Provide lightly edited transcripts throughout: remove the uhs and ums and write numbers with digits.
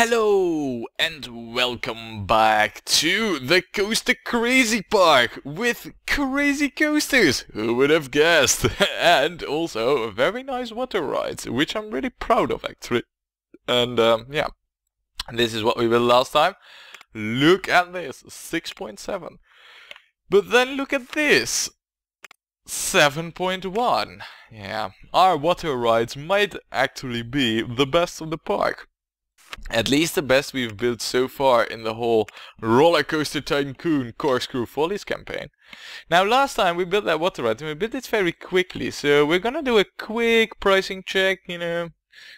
Hello and welcome back to the Coaster Crazy Park with crazy coasters, who would have guessed, and also very nice water rides, which I'm really proud of actually. And yeah, this is what we built last time. Look at this, 6.7. But then look at this, 7.1. Yeah, our water rides might actually be the best of the park. At least the best we've built so far in the whole Rollercoaster Tycoon Corkscrew Follies campaign. Now last time we built that water ride and we built it very quickly, so we're gonna do a quick pricing check, you know,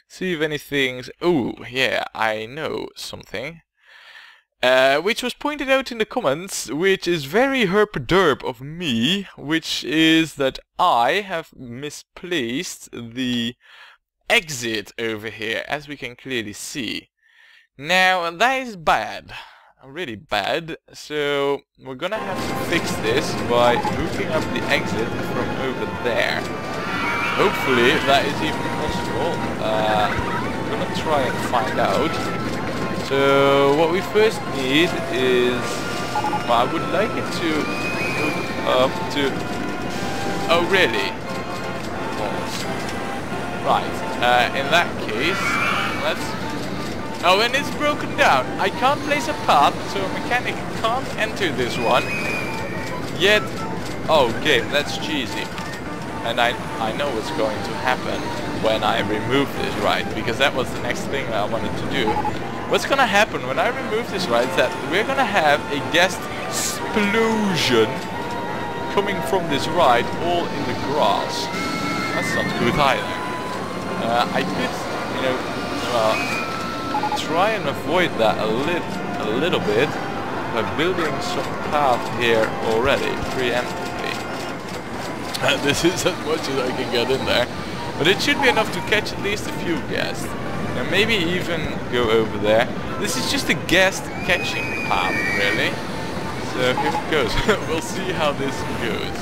see if anything's... Oh yeah, I know something. Which was pointed out in the comments, which is very herp-derp of me, which is that I have misplaced the exit over here, as we can clearly see. Now that is bad, really bad, so we're gonna have to fix this by hooking up the exit from over there. Hopefully that is even possible. We're gonna try and find out. So what we first need is, well, I would like it to hook up to... Oh really? Pause. Right. In that case, let's... Oh, and it's broken down. I can't place a path, so a mechanic can't enter this one. Yet... Oh, game, that's cheesy. And I know what's going to happen when I remove this ride, because that was the next thing I wanted to do. What's gonna happen when I remove this ride is that we're gonna have a guest explosion coming from this ride all in the grass. That's not good either. I could, you know, try and avoid that a little bit by building some path here already, preemptively. This is as much as I can get in there, but it should be enough to catch at least a few guests, and maybe even go over there. This is just a guest catching path, really. So here it goes. We'll see how this goes.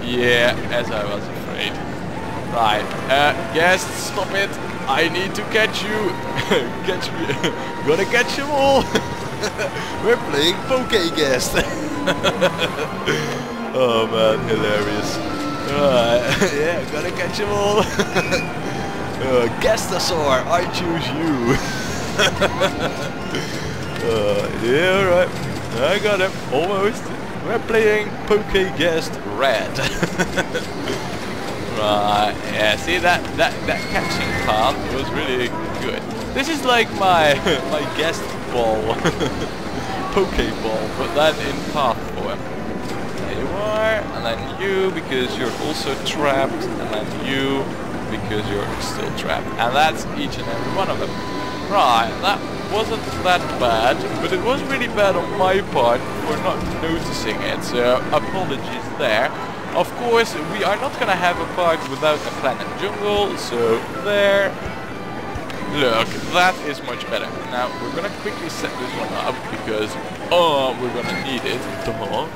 Yeah, as I was afraid. Right, guests, stop it! I need to catch you! Catch me! Gotta catch them all! We're playing Poke Guest! Oh man, hilarious. Alright, yeah, gotta catch them all! Guestasaur, I choose you! Yeah, alright. I got him, almost. We're playing Poke Guest Red. Right, yeah, see that catching path was really good. This is like my my guest ball, Pokeball, but then in path form. There you are, and then you because you're also trapped, and then you because you're still trapped, and that's each and every one of them. Right, that wasn't that bad, but it was really bad on my part for not noticing it, so apologies there. Of course, we are not gonna have a park without a planet jungle, so there. Look, that is much better. Now, we're gonna quickly set this one up, because, we're gonna need it. Duh.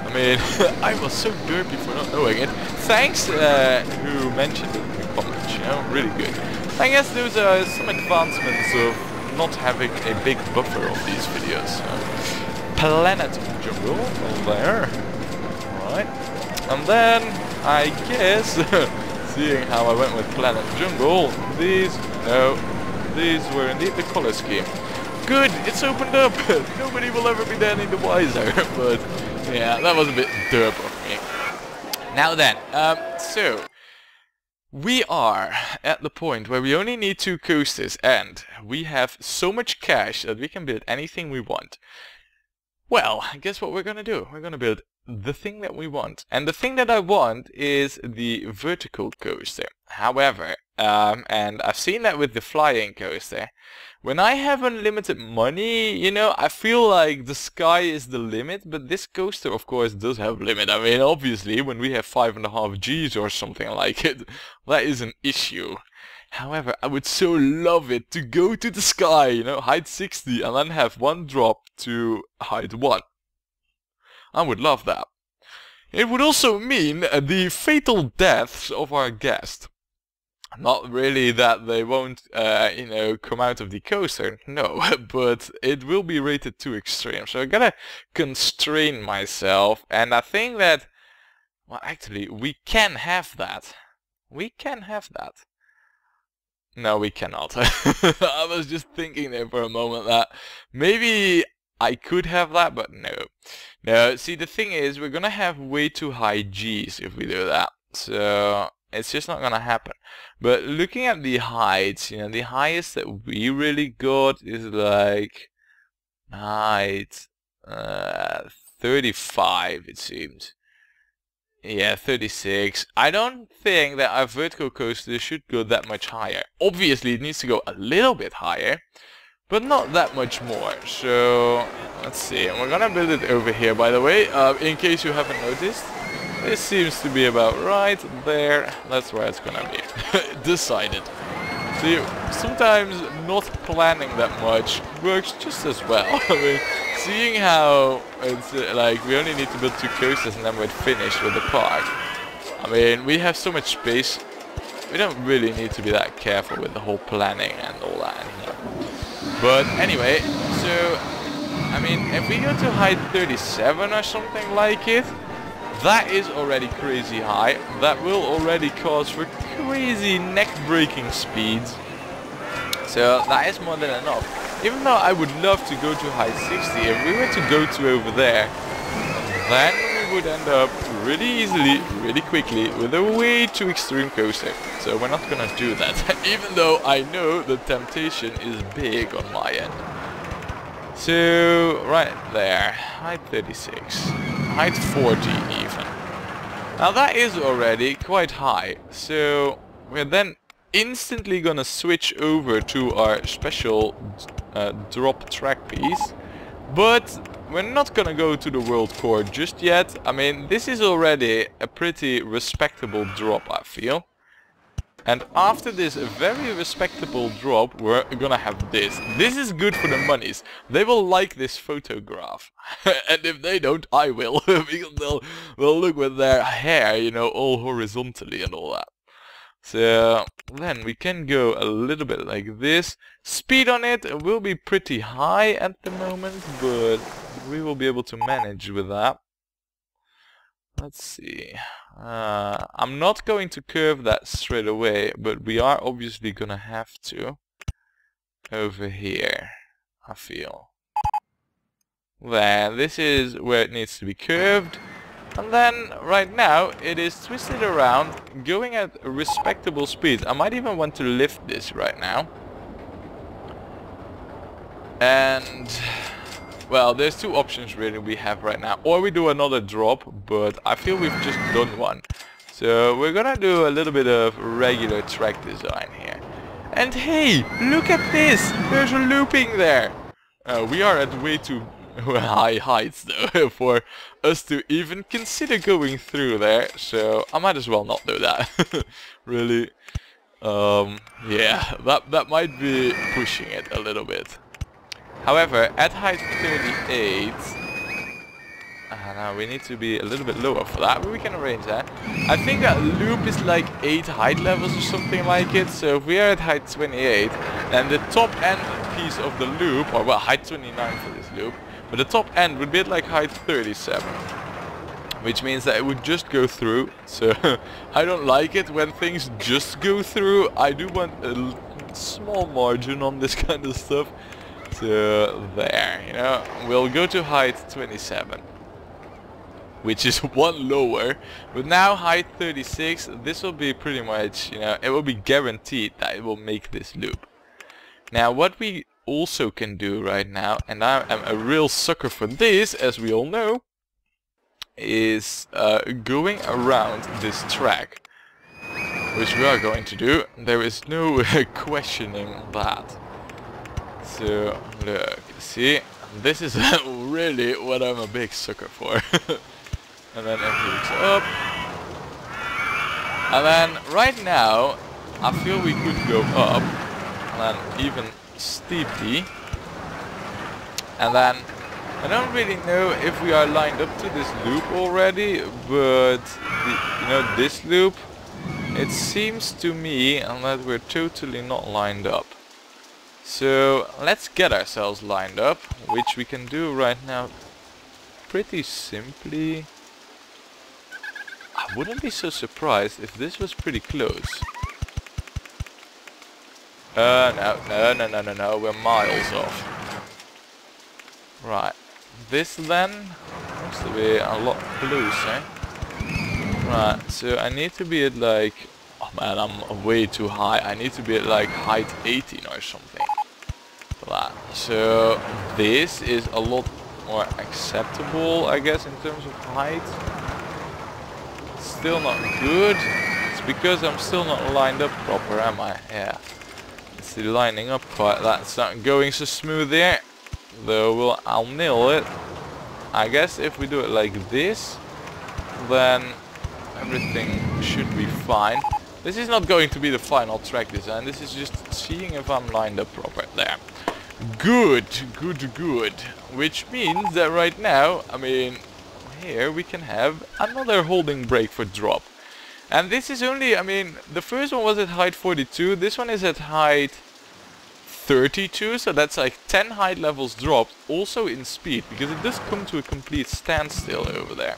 I mean, I was so derpy for not knowing it. Thanks, who mentioned it in the comments, you know, really good. I guess those are some advancements of not having a big buffer of these videos. Planet jungle, over there. Alright. And then, I guess, seeing how I went with Planet Jungle, these were indeed the color scheme. Good, it's opened up! Nobody will ever be any the wiser, but yeah, that was a bit derp of me. Now then, so, we are at the point where we only need 2 coasters, and we have so much cash that we can build anything we want. Well, guess what we're gonna do? We're gonna build the thing that we want. And the thing that I want is the vertical coaster. However, and I've seen that with the flying coaster, when I have unlimited money, you know, I feel like the sky is the limit, but this coaster of course does have limit. I mean, obviously, when we have 5.5 Gs or something like it, that is an issue. However, I would so love it to go to the sky, you know, height 60 and then have one drop to height 1. I would love that. It would also mean the fatal deaths of our guest. Not really that they won't, you know, come out of the coaster, no, but it will be rated too extreme. So I gotta constrain myself, and I think that, well, actually, we can have that. We can have that. No, we cannot. I was just thinking there for a moment that maybe I could have that, but no. No, see, the thing is, we're gonna have way too high G's if we do that. So it's just not gonna happen. But looking at the heights, you know, the highest that we really got is like height 35, it seems. Yeah, 36. I don't think that our vertical coaster should go that much higher. Obviously, it needs to go a little bit higher, but not that much more. So let's see. And we're gonna build it over here, by the way, in case you haven't noticed. This seems to be about right there. That's where it's gonna be. Decided. See, sometimes not planning that much works just as well. I mean, seeing how it's like we only need to build 2 coasters and then we're finished with the park. I mean, we have so much space. We don't really need to be that careful with the whole planning and all that anymore. But anyway, so I mean, if we go to height 37 or something like it, that is already crazy high. That will already cause for crazy neck-breaking speeds. So that is more than enough. Even though I would love to go to height 60, if we were to go to over there, then we would end up really easily, really quickly, with a way too extreme coaster. So we're not gonna do that, even though I know the temptation is big on my end. So, right there, height 36, height 40 even. Now that is already quite high, so we're then instantly gonna switch over to our special drop track piece. But we're not gonna go to the world core just yet. I mean, this is already a pretty respectable drop, I feel. And after this very respectable drop, we're gonna have this. This is good for the monies. They will like this photograph. And if they don't, I will. Because they'll look with their hair, you know, all horizontally and all that. So then we can go a little bit like this. Speed on it will be pretty high at the moment, but we will be able to manage with that. Let's see. I'm not going to curve that straight away, but we are obviously gonna have to over here, I feel. There, this is where it needs to be curved. And then right now it is twisted around, going at respectable speeds. I might even want to lift this right now. And well, there's 2 options really we have right now. Or we do another drop, but I feel we've just done one. So we're gonna do a little bit of regular track design here. And hey, look at this! There's a looping there! We are at way too high heights though for us to even consider going through there. So I might as well not do that. Really. Yeah, that might be pushing it a little bit. However, at height 38, now we need to be a little bit lower for that, but we can arrange that. I think that loop is like 8 height levels or something like it, so if we are at height 28, then the top end piece of the loop, or well, height 29 for this loop, but the top end would be at like height 37. Which means that it would just go through, so I don't like it when things just go through. I do want a small margin on this kind of stuff. So there, you know, we'll go to height 27, which is 1 lower, but now height 36, this will be pretty much, you know, it will be guaranteed that it will make this loop. Now what we also can do right now, and I am a real sucker for this, as we all know, is going around this track, which we are going to do. There is no questioning that. So, look, see, this is really what I'm a big sucker for. And then it moves up. And then, right now, I feel we could go up, and then even steeply. And then, I don't really know if we are lined up to this loop already, but, you know, this loop, It seems to me that we're totally not lined up. So let's get ourselves lined up, which we can do right now pretty simply. I wouldn't be so surprised if this was pretty close. No, we're miles off. Right, this then seems to be a lot closer. Right, so I need to be at like, oh man, I'm way too high. I need to be at like height 18 or something. Right, so this is a lot more acceptable, I guess, in terms of height. Still not good. It's because I'm still not lined up proper, am I? Yeah. It's the lining up part that's not going so smooth there. Though I'll nail it. I guess if we do it like this, then everything should be fine. This is not going to be the final track design. This is just seeing if I'm lined up proper. There. Good. Which means that right now, I mean, here we can have another holding brake for drop. And this is only, I mean, the first one was at height 42. This one is at height 32. So that's like 10 height levels dropped. Also in speed, because it does come to a complete standstill over there.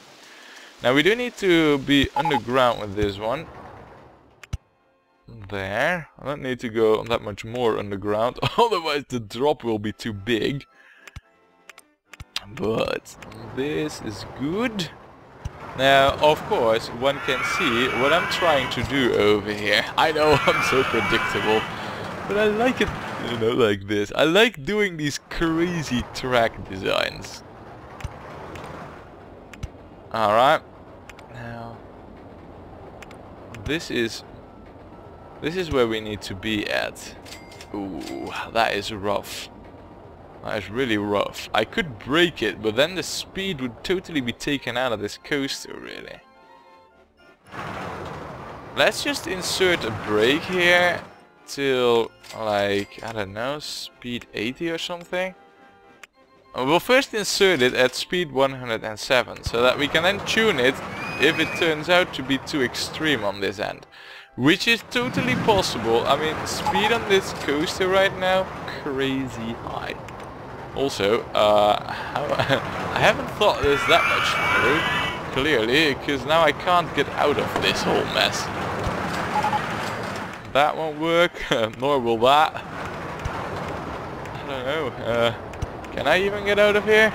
Now we do need to be underground with this one. There. I don't need to go that much more underground, otherwise the drop will be too big. But this is good. Now, of course, one can see what I'm trying to do over here. I know I'm so predictable, but I like it, you know, like this. I like doing these crazy track designs. Alright. Now, this is where we need to be at. Ooh, that is rough. That is really rough. I could break it, but then the speed would totally be taken out of this coaster, really. Let's just insert a brake here till, like, I don't know, speed 80 or something. We'll first insert it at speed 107, so that we can then tune it if it turns out to be too extreme on this end. Which is totally possible. I mean, speed on this coaster right now, crazy high. Also, I haven't thought this that much through, clearly, because now I can't get out of this whole mess. That won't work, nor will that. I don't know, can I even get out of here?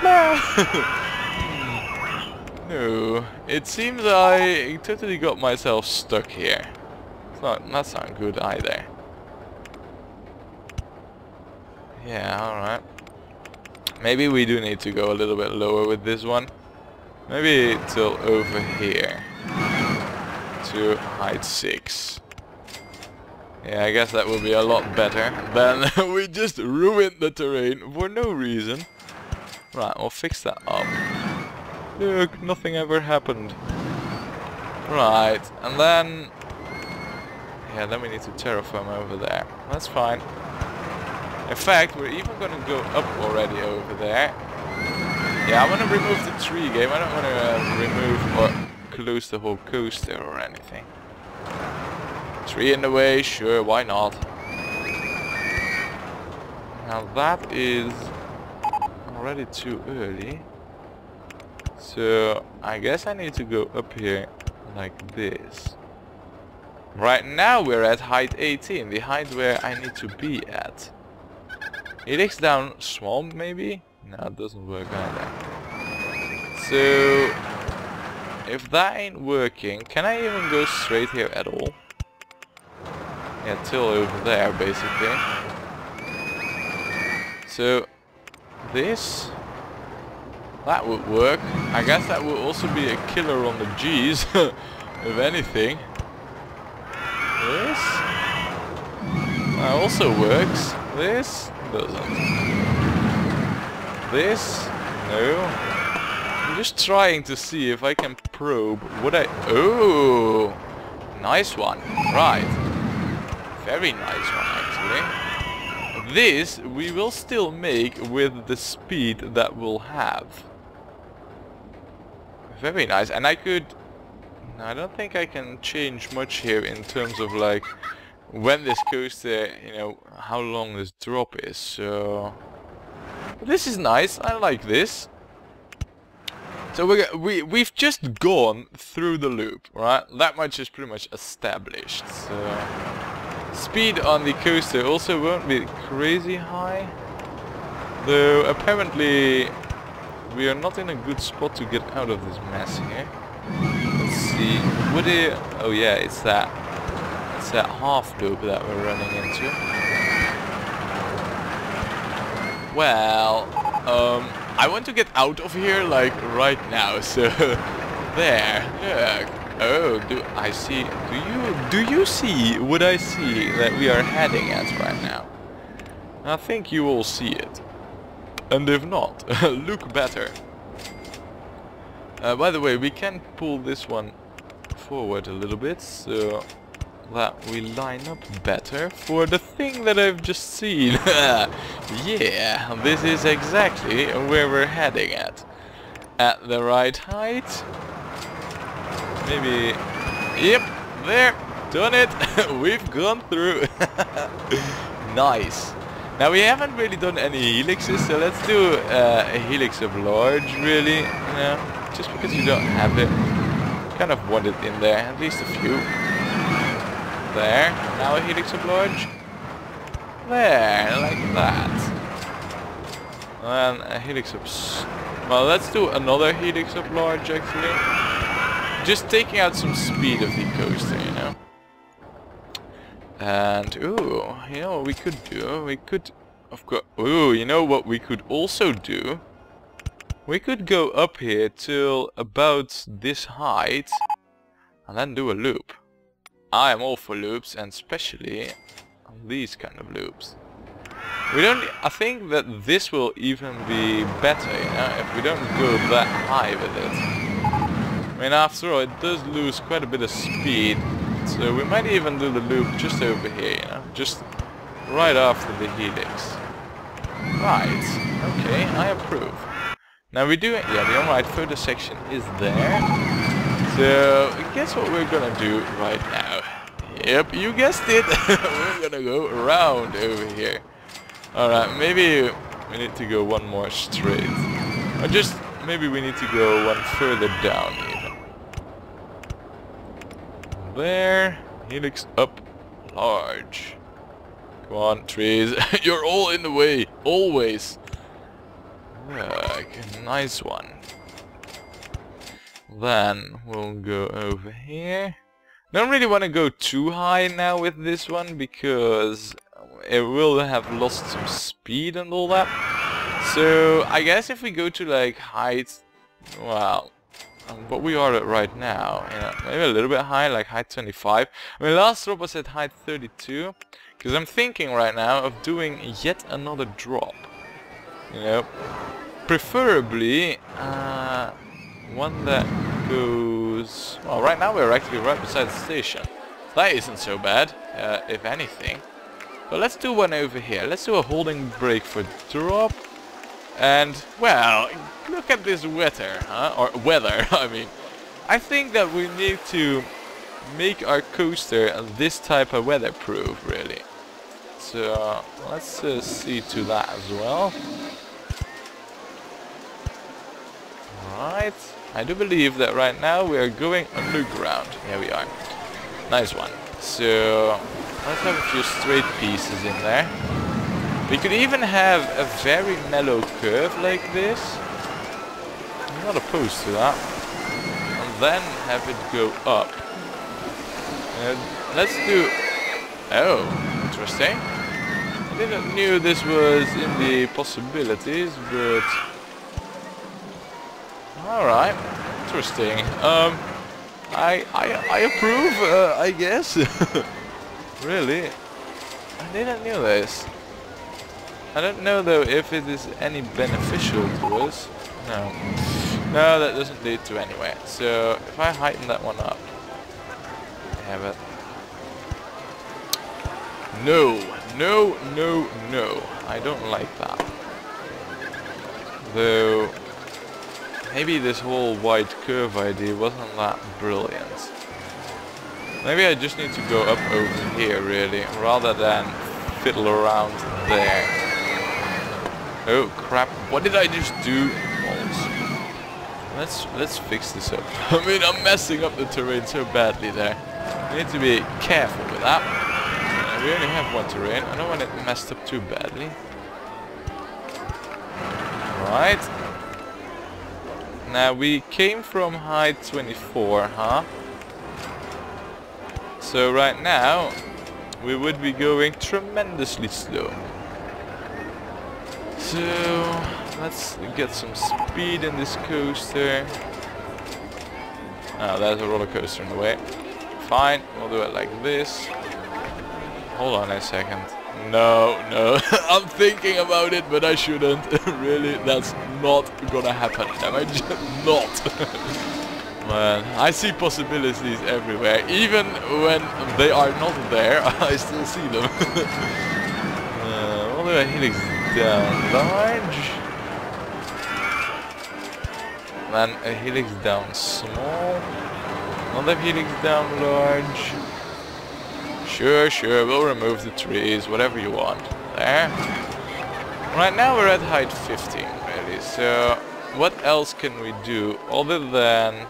No! No, it seems I totally got myself stuck here. That's not good either. Yeah, alright. Maybe we do need to go a little bit lower with this one. Maybe till over here. To height 6. Yeah, I guess that would be a lot better than we just ruined the terrain for no reason. Right, we'll fix that up. Look, nothing ever happened. Right, and then... yeah, then we need to terraform over there. That's fine. In fact, we're even gonna go up already over there. Yeah, I wanna remove the tree game. I don't wanna remove or close the whole coaster or anything. Tree in the way, sure, why not? Now that is already too early. So I guess I need to go up here like this. Right now we're at height 18, the height where I need to be at. Helix down swamp maybe? No, it doesn't work either. So if that ain't working, can I even go straight here at all? Yeah, till over there basically. So this, that would work. I guess that would also be a killer on the G's, if anything. This also works. This doesn't. This, no. I'm just trying to see if I can probe what I... oh, nice one. Right. Very nice one actually. This we will still make with the speed that we'll have. Very nice. And I could Now I don't think I can change much here in terms of like when this coaster, you know, how long this drop is. So this is nice. I like this. So we've just gone through the loop, right? That much is pretty much established. So speed on the coaster also won't be crazy high, though apparently we are not in a good spot to get out of this mess here. Let's see. Would it? Oh yeah, it's that half loop that we're running into. Well, I want to get out of here like right now, so there, look. Oh, do I see, do you see what I see that we are heading at right now? I think you all see it. And if not, look better. By the way, we can pull this one forward a little bit, so that we line up better for the thing that I've just seen. Yeah, this is exactly where we're heading at. At the right height. Maybe... Yep, there, done it. We've gone through. Nice. Now we haven't really done any helixes, so let's do a helix of large, really. You know, just because you don't have it. Kind of want it in there, at least a few. There, now a helix of large. There, like that. And a helix of... Well, let's do another helix of large, actually. Just taking out some speed of the coaster, you know. And, ooh, you know what we could do? We could, of course... Ooh, you know what we could also do? We could go up here till about this height. And then do a loop. I am all for loops, and especially these kind of loops. We don't... I think that this will even be better, you know, if we don't go that high with it. I mean, after all, it does lose quite a bit of speed, so we might even do the loop just over here, you know, just right after the helix. Right, okay, I approve. Now we do... Yeah, the on-ride photo section is there. So, guess what we're gonna do right now? Yep, you guessed it! We're gonna go around over here. Alright, maybe we need to go one more straight. Or just, maybe we need to go one further down even. There, helix up large. Come on, trees. You're all in the way, always. Look, a nice one. Then we'll go over here. Don't really want to go too high now with this one because it will have lost some speed and all that. So I guess if we go to like height, well, what we are at right now, you know, maybe a little bit high, like height 25. I mean, last drop was at height 32, because I'm thinking right now of doing yet another drop. You know, preferably one that goes... Well, right now we're actually right beside the station. That isn't so bad, if anything. But let's do one over here. Let's do a holding brake for drop. And, well, look at this weather, huh? Or weather, I mean. I think that we need to make our coaster this type of weatherproof, really. So, let's see to that as well. Alright. I do believe that right now we are going underground. Here we are. Nice one. So, let's have a few straight pieces in there. We could even have a very mellow curve like this. I'm not opposed to that. And then have it go up. Let's do... Oh, interesting. I didn't knew this was in the possibilities, but... Alright, interesting. I approve, I guess. Really? I didn't know this. I don't know though if it is any beneficial to us. No. No, that doesn't lead to anywhere. So, if I heighten that one up. Yeah, but... No, no, no, no. I don't like that. Though... maybe this whole wide curve idea wasn't that brilliant. Maybe I just need to go up over here really, rather than fiddle around there. Oh crap, what did I just do? Let's fix this up. I mean, I'm messing up the terrain so badly there. We need to be careful with that. We only have one terrain. I don't want it messed up too badly. Right. Now we came from height 24, huh? So right now we would be going tremendously slow. So let's get some speed in this coaster. Oh, there's a roller coaster in the way. Fine, we'll do it like this. Hold on a second. No, I'm thinking about it, but I shouldn't. Really, that's not gonna happen. Am I just not? Man, I see possibilities everywhere. Even when they are not there, I still see them. We'll do a helix down large. Then a helix down small. Another helix down large. Sure, we'll remove the trees, whatever you want. There. Right now we're at height 15, really. So, what else can we do other than,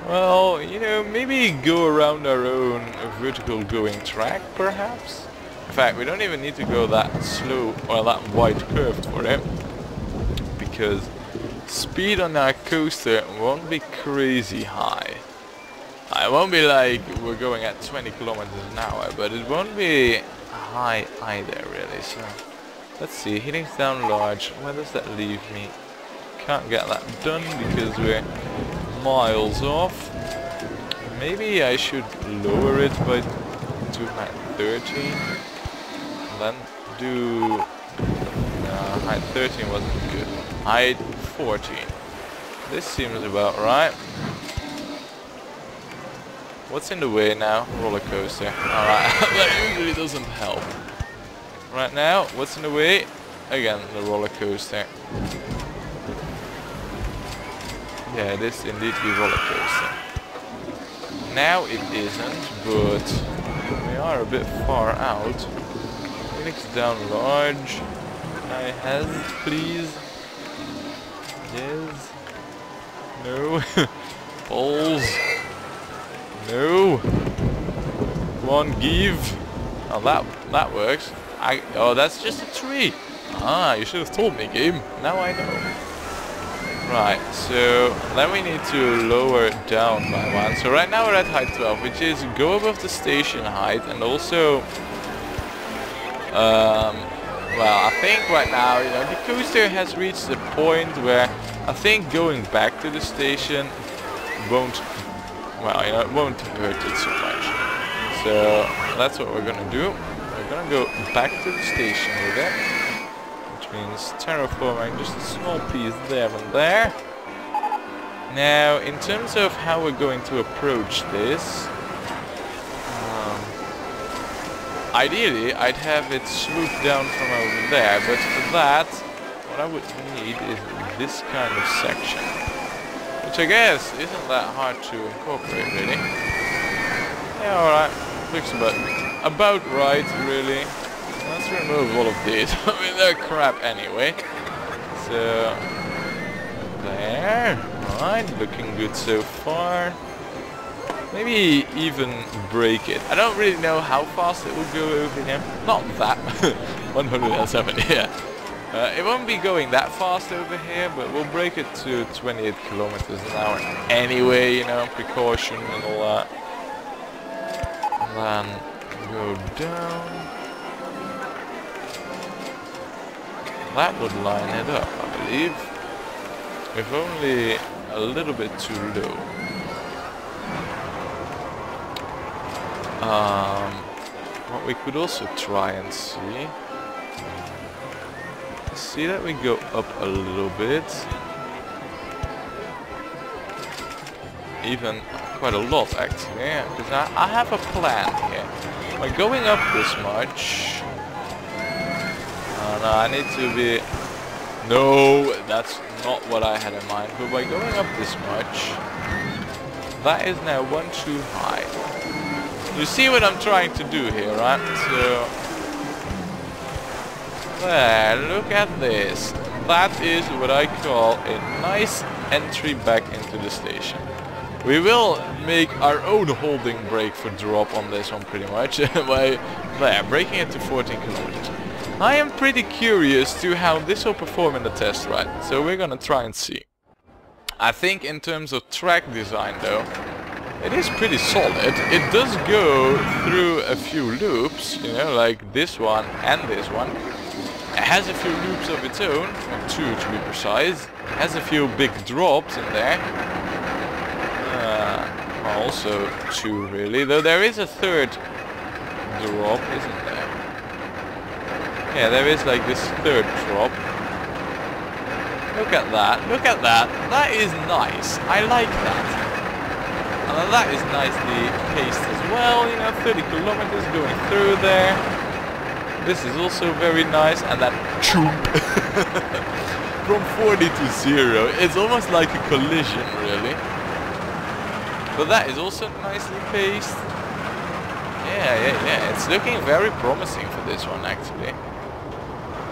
well, you know, maybe go around our own vertical going track, perhaps? In fact, we don't even need to go that slow or that wide curved for it, because speed on our coaster won't be crazy high. It won't be like we're going at 20 kilometers an hour, but it won't be high either, really. So let's see, hitting down large, where does that leave me? Can't get that done because we're miles off. Maybe I should lower it by to height 13. Then do... no, height 13 wasn't good. Height 14. This seems about right. What's in the way now? Roller coaster. Alright, that usually doesn't help. Right now, what's in the way? Again, the roller coaster. Yeah, it is indeed the roller coaster. Now it isn't, but we are a bit far out. Helix down large. I has, please. Yes. No. Balls. No. Come on, give. Oh, that works. Oh, that's just a tree. Ah, you should have told me, game. Now I know. Right, so then we need to lower down by one. So right now we're at height 12, which is go above the station height, and also, well, I think right now, you know, the coaster has reached the point where I think going back to the station won't, well, you know, it won't hurt it so much. So that's what we're gonna do. We're gonna go back to the station with it, which means terraforming just a small piece there and there. Now, in terms of how we're going to approach this, ideally I'd have it swoop down from over there, but for that, what I would need is this kind of section, which I guess isn't that hard to incorporate, really. Yeah, alright, looks about right, really. Let's remove all of these. I mean, they're crap anyway. So, there. Alright, looking good so far. Maybe even break it. I don't really know how fast it will go over here. Not that. 170, yeah. It won't be going that fast over here, but we'll break it to 28 kilometers an hour anyway, you know, precaution and all that. And then go down. That would line it up, I believe. If only a little bit too low. What we could also try and see that we go up a little bit, even quite a lot actually, because I have a plan here. By going up this much, no, I need to be No, that's not what I had in mind. But by going up this much, that is now one too high. You see what I'm trying to do here, right? So, there, look at this. That is what I call a nice entry back into the station. We will make our own holding brake for drop on this one pretty much by there, breaking it to 14 kilometers. I am pretty curious to how this will perform in the test ride, so we're gonna try and see. I think in terms of track design though, it is pretty solid. It does go through a few loops, you know, like this one and this one. It has a few loops of its own, or 2 to be precise. It has a few big drops in there. Also 2 really, though there is a third drop, isn't there? Yeah, there is like this third drop. Look at that, look at that. That is nice. I like that. And that is nicely paced as well, you know, 30 kilometers going through there. This is also very nice, and that choop from 40 to 0. It's almost like a collision, really. But that is also nicely paced. Yeah. It's looking very promising for this one, actually.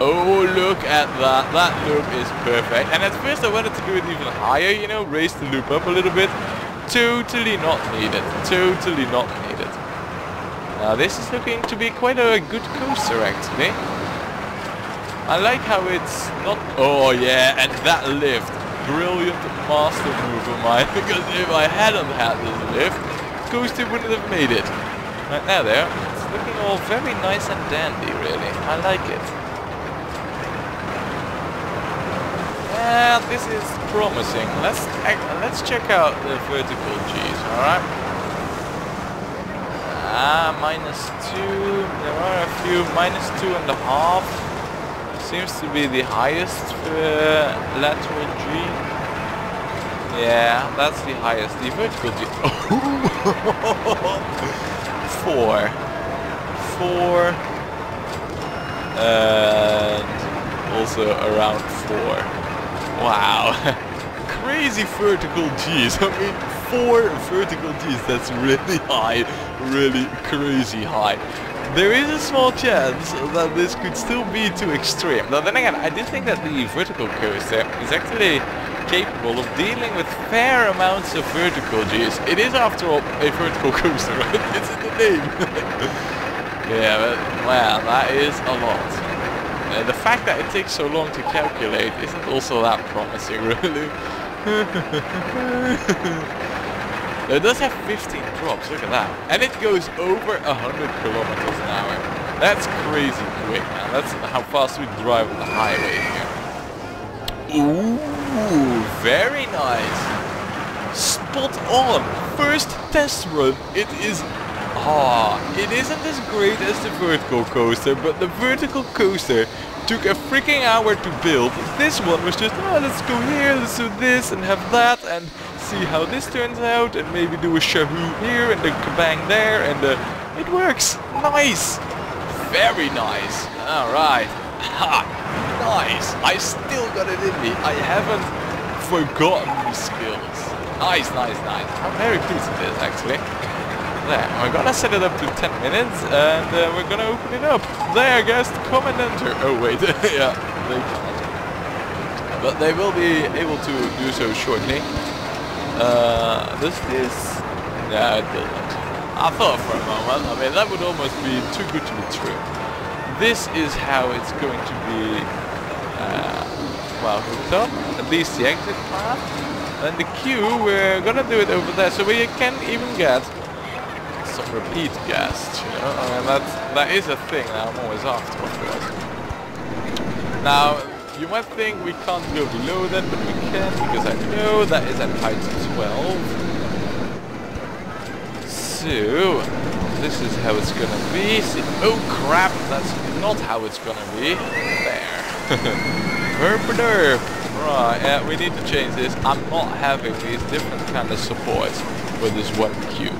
Oh, look at that. That loop is perfect. And at first I wanted to do it even higher, you know, raise the loop up a little bit. Totally not needed. Totally not needed. Now this is looking to be quite a good coaster, actually. I like how it's not... Oh yeah, and that lift. Brilliant master move of mine, because if I hadn't had this lift, coaster wouldn't have made it. Right now there, it's looking all very nice and dandy, really. I like it. Yeah, this is promising. Let's check out the vertical G's, alright? -2. There are a few -2.5. Seems to be the highest lateral G. Yeah, that's the highest. The vertical G. 4. And also around 4. Wow. Crazy vertical G's. I mean, 4 vertical G's. That's really high. Really crazy high. There is a small chance that this could still be too extreme. Now then again, I do think that the vertical coaster is actually capable of dealing with fair amounts of vertical G's. It is after all a vertical coaster, right? It's in the name. Yeah, but wow, that is a lot. The fact that it takes so long to calculate isn't also that promising, really. It does have 15 drops, look at that. And it goes over 100 kilometers an hour. That's crazy quick, man. That's how fast we drive on the highway here. Ooh, very nice. Spot on. First test run. It is... it isn't as great as the vertical coaster, but the vertical coaster took a freaking hour to build. This one was just, oh, let's go here, let's do this and have that, and see how this turns out, and maybe do a shahoo here and a kabang there, and it works. Nice. Very nice. Alright. Ha! Nice. I still got it in me. I haven't forgotten the skills. Nice. I'm very pleased with this, actually. There, we're gonna set it up to 10 minutes, and we're gonna open it up. There, guest, come and enter. Oh wait, yeah, they can't. But they will be able to do so shortly. Does this? No, it doesn't. I thought for a moment, I mean, that would almost be too good to be true. This is how it's going to be, well, hooked up, at least the exit path. And the queue, we're gonna do it over there, so we can even get some repeat guests, you know. I mean, that is a thing that I'm always after, of course. Now, you might think we can't go below that, but we can, because I know that is at height 12. So, this is how it's gonna be. See, oh crap, that's not how it's gonna be. There. Herp-a-derp. Right, yeah, we need to change this. I'm not having these different kind of supports for this one queue.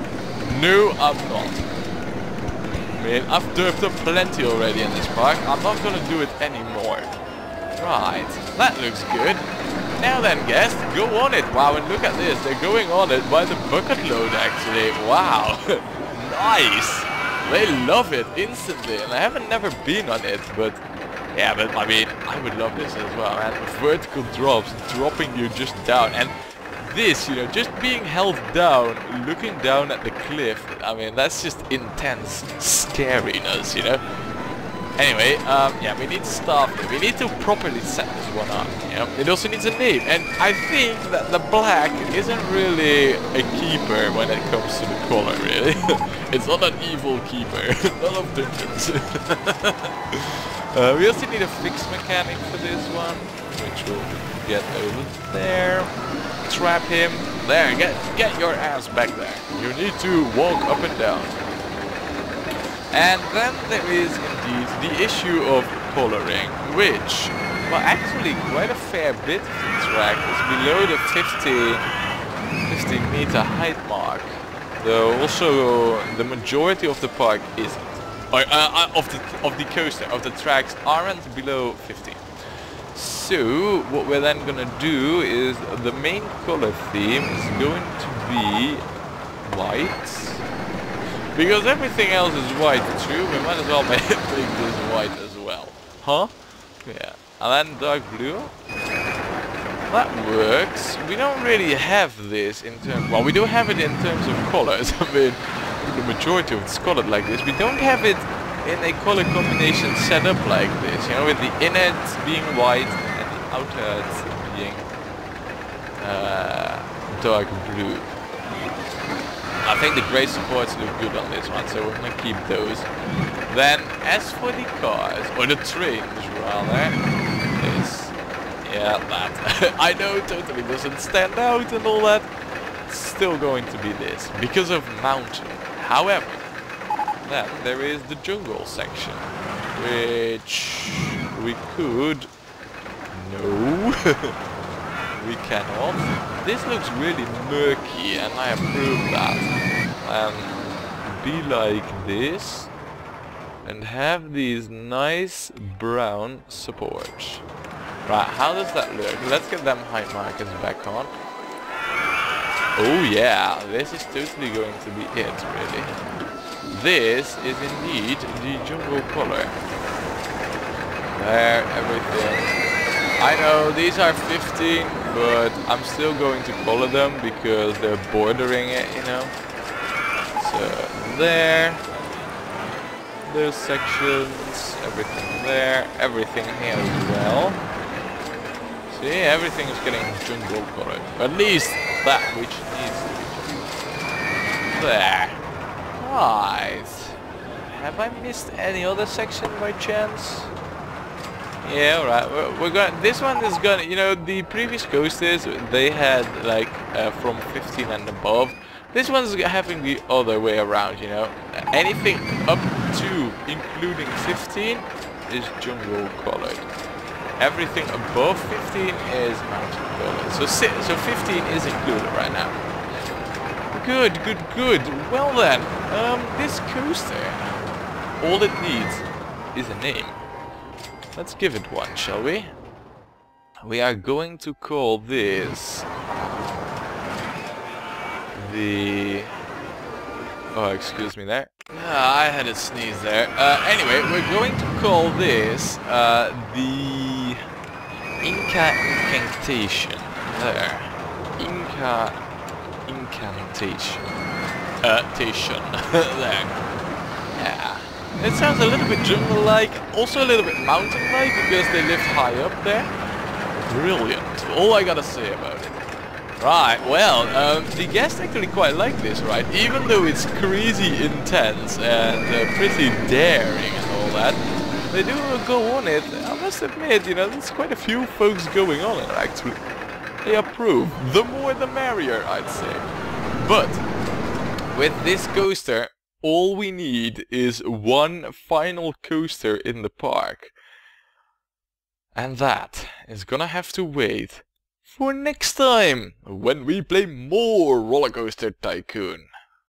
No, I'm not. I mean, I've derped up plenty already in this park. I'm not gonna do it anymore. Right, that looks good. Now then, guests, go on it. Wow, and look at this. They're going on it by the bucket load, actually. Wow. Nice. They love it instantly. And I haven't never been on it, but... yeah, but I mean, I would love this as well, man. Vertical drops, dropping you just down. And this, you know, just being held down, looking down at the cliff. I mean, that's just intense scariness, you know. Anyway, yeah, we need stuff. We need to properly set this one up, you know. It also needs a name, and I think that the black isn't really a keeper when it comes to the color, really. It's not an evil keeper. None of dungeons. We also need a fix mechanic for this one, which we'll get over there. Trap him. There, get your ass back there. You need to walk up and down. And then there is indeed the issue of coloring, which, well, actually quite a fair bit of the track is below the 50 meter height mark. Though also the majority of the park isn't. Of the coaster, of the tracks aren't below 50. So what we're then gonna do is the main color theme is going to be white. Because everything else is white too, we might as well make this white as well. Huh? Yeah. And then dark blue. That works. We don't really have this in terms... well, we do have it in terms of colors. I mean, the majority of it's colored like this. We don't have it in a color combination set up like this. You know, with the innards being white and the outards being dark blue. I think the grey supports look good on this one, so we're gonna keep those. Then, as for the cars, or the trains rather, is... yeah, that. I know it totally doesn't stand out and all that. It's still going to be this, because of mountain. However, then there is the jungle section, which we could... no, we cannot. This looks really murky, and I approve that. Be like this, and have these nice brown supports. Right, how does that look? Let's get them height markers back on. Oh yeah, this is totally going to be it, really. This is indeed the jungle color. There, everything. I know these are 15, but I'm still going to color them because they're bordering it, you know. So there. Those sections, everything there, everything here as well. See, everything is getting jungle colored. At least that which needs to be. There. Right. Have I missed any other section by chance? Yeah, alright. We're going. This one is gonna. You know, the previous coasters they had like from 15 and above. This one's having the other way around. You know, anything up to including 15 is jungle colored. Everything above 15 is mountain colored. So 15 is included right now. Good, good, good. Well then, this coaster, all it needs is a name. Let's give it one, shall we? We are going to call this the... oh, excuse me there. I had a sneeze there. Anyway, we're going to call this the Inca Incantation. There. Inca Incantation. There. Yeah. It sounds a little bit jungle-like, also a little bit mountain-like because they live high up there. Brilliant. All I gotta say about it. Right, well, the guests actually quite like this, right? Even though it's crazy intense and pretty daring and all that, they do go on it. I must admit, you know, there's quite a few folks going on it, actually. They approve. The more the merrier, I'd say. But, with this coaster, all we need is one final coaster in the park. And that is gonna have to wait for next time, when we play more Rollercoaster Tycoon.